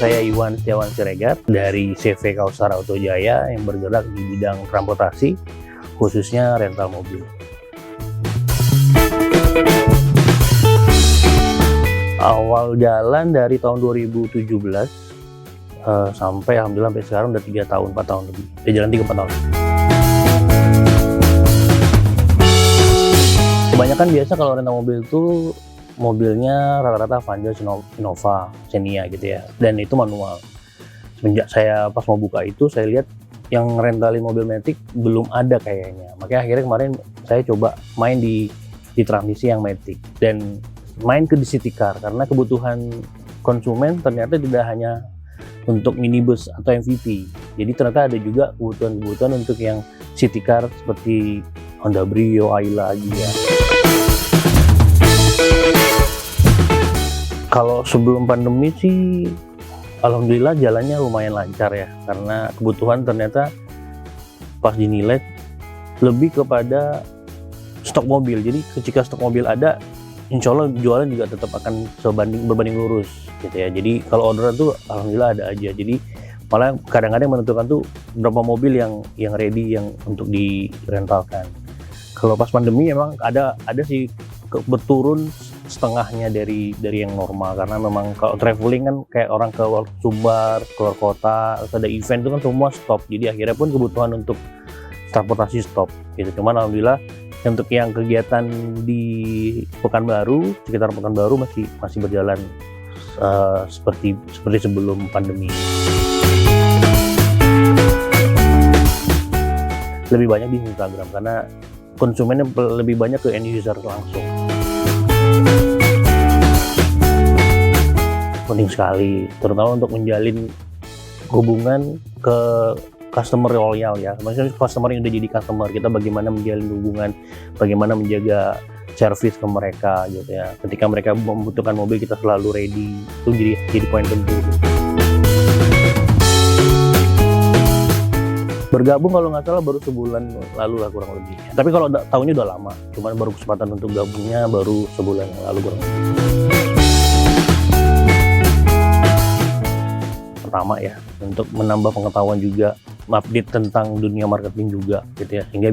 saya Iwan Setiawan Siregar dari CV Kausar Auto Jaya yang bergerak di bidang transportasi, khususnya rental mobil. Awal jalan dari tahun 2017 sampai alhamdulillah sampai sekarang udah 3 tahun, 4 tahun lebih. Udah jalan 3-4 tahun. Kebanyakan biasa kalau rental mobil itu mobilnya rata-rata Avanza, Innova, Xenia gitu ya, dan itu manual. Semenjak saya pas mau buka itu, saya lihat yang rentalin mobil matic belum ada kayaknya. Makanya akhirnya kemarin saya coba main di transmisi yang matic dan main ke di city car, karena kebutuhan konsumen ternyata tidak hanya untuk minibus atau MVP. Jadi ternyata ada juga kebutuhan untuk yang city car seperti Honda Brio, Ayla, Gia. Kalau sebelum pandemi sih alhamdulillah jalannya lumayan lancar ya, karena kebutuhan ternyata pas dinilai lebih kepada stok mobil. Jadi ketika stok mobil ada, insya Allah jualan juga tetap akan berbanding lurus gitu ya. Jadi kalau orderan tuh alhamdulillah ada aja. Jadi malah kadang-kadang menentukan tuh berapa mobil yang ready yang untuk direntalkan. Kalau pas pandemi emang ada sih berturun setengahnya dari yang normal, karena memang kalau traveling kan kayak orang ke Sumbar, keluar kota, atau ada event itu kan semua stop. Jadi akhirnya pun kebutuhan untuk transportasi stop gitu. Cuman alhamdulillah untuk yang kegiatan di Pekanbaru, sekitar Pekanbaru masih berjalan seperti sebelum pandemi. Lebih banyak di Instagram karena konsumennya lebih banyak ke end user langsung. Penting sekali, terutama untuk menjalin hubungan ke customer loyal ya. Maksudnya customer yang udah jadi customer, kita bagaimana menjalin hubungan, bagaimana menjaga service ke mereka gitu ya. Ketika mereka membutuhkan mobil, kita selalu ready. Itu jadi poin penting. Bergabung kalau nggak salah baru sebulan lalu lah kurang lebih. Tapi kalau tahunnya udah lama, cuman baru kesempatan untuk gabungnya baru sebulan yang lalu kurang lebih. Pertama ya, untuk menambah pengetahuan juga, update tentang dunia marketing juga gitu ya, sehingga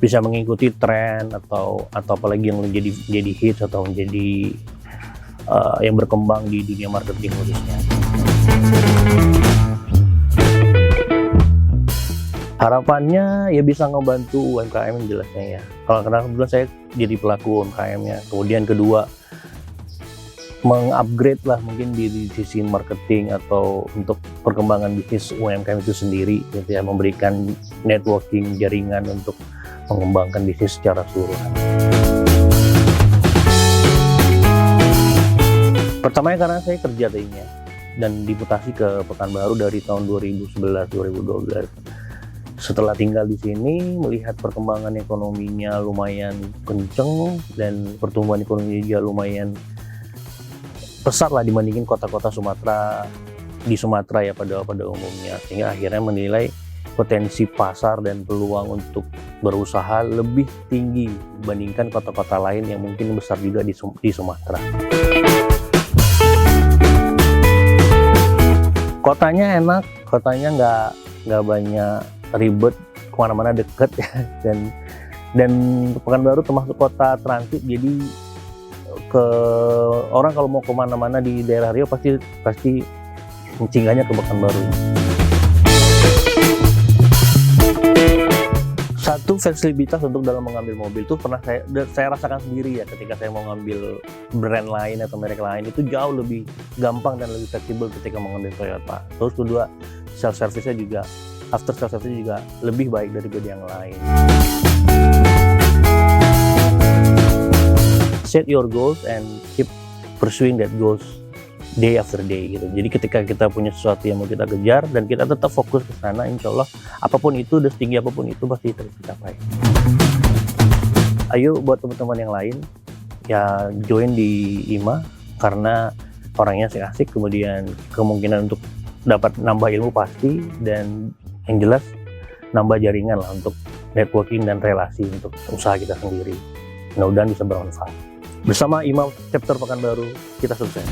bisa mengikuti tren atau apalagi yang jadi hits atau menjadi yang berkembang di dunia marketing khususnya. Harapannya ya bisa ngebantu UMKM jelasnya ya. Karena kebetulan saya jadi pelaku UMKM-nya. Kemudian kedua, mengupgrade lah mungkin di sisi marketing atau untuk perkembangan bisnis UMKM itu sendiri gitu ya, memberikan networking, jaringan untuk mengembangkan bisnis secara keseluruhan. Pertamanya karena saya kerja tadinya dan dimutasi ke Pekanbaru dari tahun 2011-2012. Setelah tinggal di sini, melihat perkembangan ekonominya lumayan kenceng dan pertumbuhan ekonominya juga lumayan pesat lah dibandingin kota-kota Sumatera ya pada umumnya, sehingga akhirnya menilai potensi pasar dan peluang untuk berusaha lebih tinggi dibandingkan kota-kota lain yang mungkin besar juga di Sumatera. Kotanya enak, kotanya nggak banyak ribet, kemana-mana deket ya, dan Pekanbaru termasuk kota transit, jadi orang kalau mau kemana-mana di daerah Riau pasti singgahnya ke Pekanbaru. Satu fleksibilitas untuk dalam mengambil mobil itu pernah saya rasakan sendiri ya, ketika saya mau ngambil brand lain atau merek lain itu jauh lebih gampang dan lebih fleksibel ketika mengambil Toyota. Terus kedua, self service-nya juga, after self service juga lebih baik daripada yang lain. Set your goals and keep pursuing that goals day after day gitu. Jadi ketika kita punya sesuatu yang mau kita kejar dan kita tetap fokus ke sana, insya Allah apapun itu, dan setinggi apapun itu pasti tercapai. Ayo buat teman-teman yang lain ya join di IMA, karena orangnya asik-asik, kemudian kemungkinan untuk dapat nambah ilmu pasti, dan yang jelas nambah jaringan lah untuk networking dan relasi untuk usaha kita sendiri. Mudah-mudahan bisa bermanfaat. Bersama IMA Chapter Pekanbaru, kita sukses.